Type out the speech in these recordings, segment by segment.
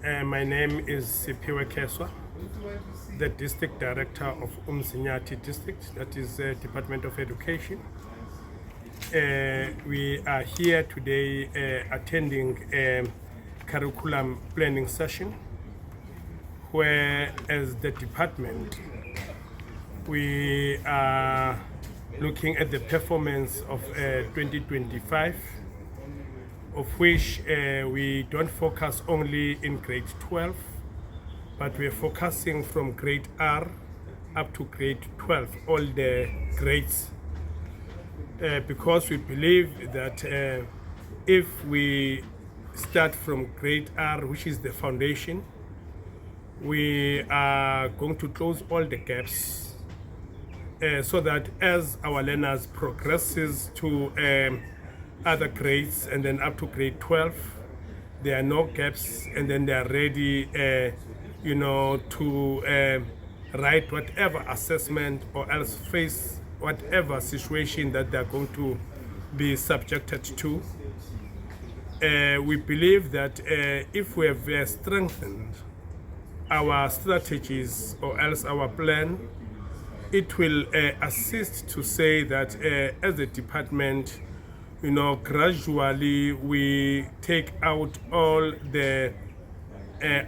My name is Siphiwe Keswa, the District Director of Umzinyathi District, that is Department of Education. We are here today attending a curriculum planning session where, as the department, we are looking at the performance of 2025, of which we don't focus only in grade 12, but we're focusing from grade R up to grade 12, all the grades, because we believe that if we start from grade R, which is the foundation, we are going to close all the gaps so that as our learners progresses to other grades and then up to grade 12, there are no gaps, and then they are ready to write whatever assessment or else face whatever situation that they're going to be subjected to. We believe that if we have strengthened our strategies or else our plan, it will assist to say that as a department, gradually we take out all the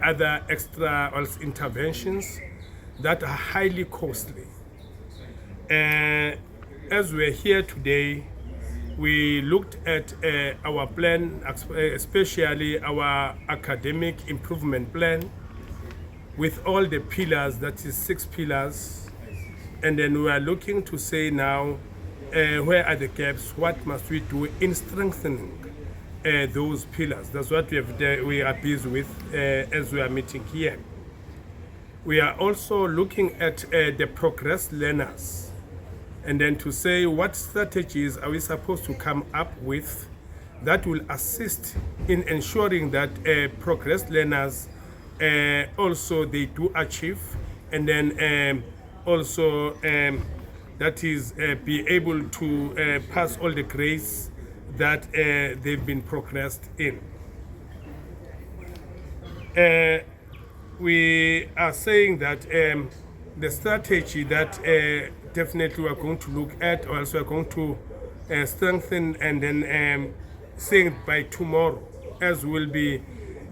other extra interventions that are highly costly. As we're here today, we looked at our plan, especially our academic improvement plan, with all the pillars, that is 6 pillars, and then we are looking to say now, where are the gaps? What must we do in strengthening those pillars? That's what we are busy with as we are meeting here. We are also looking at the progress learners, and then to say what strategies are we supposed to come up with that will assist in ensuring that progress learners also they do achieve, and then also that is be able to pass all the grades that they've been progressed in. We are saying that the strategy that definitely we are going to look at, or also are going to strengthen, and then saying by tomorrow, as we'll be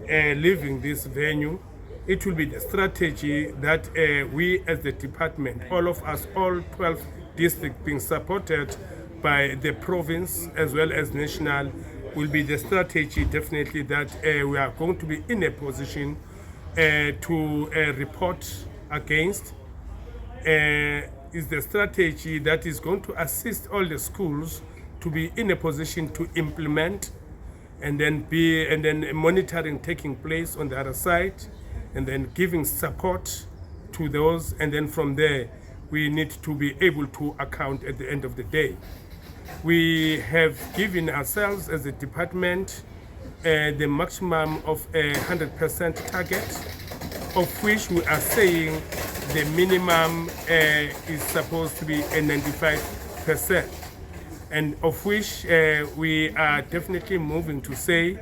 leaving this venue, it will be the strategy that we as the department, all of us, all 12 districts being supported by the province as well as national, will be the strategy definitely that we are going to be in a position to report against. Is the strategy that is going to assist all the schools to be in a position to implement, and then monitoring taking place on the other side, and then giving support to those, and then from there we need to be able to account at the end of the day. We have given ourselves as a department the maximum of 100% target, of which we are saying the minimum is supposed to be a 95%, and of which we are definitely moving to say,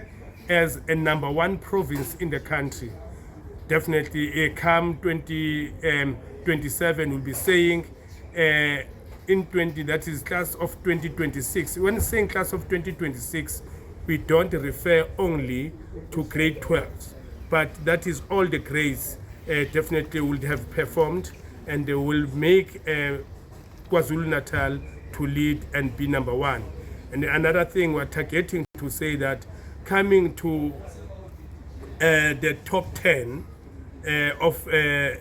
as a #1 province in the country, definitely come 2027 will be saying in 20, that is class of 2026. When saying class of 2026, we don't refer only to grade 12, but that is all the grades definitely will have performed, and they will make KwaZulu-Natal to lead and be #1. And another thing we're targeting to say that coming to the top 10 of the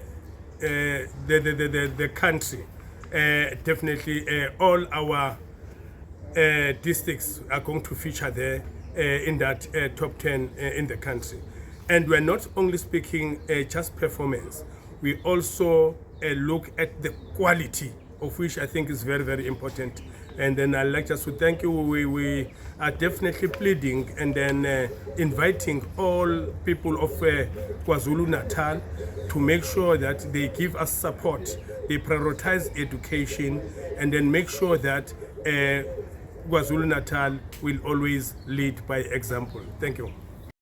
country, definitely all our districts are going to feature there in that top 10 in the country. And we're not only speaking just performance, we also look at the quality, of which I think is very, very important. And then I'd like just to thank you. We are definitely pleading and then inviting all people of KwaZulu-Natal to make sure that they give us support, they prioritize education, and then make sure that KwaZulu-Natal will always lead by example. Thank you.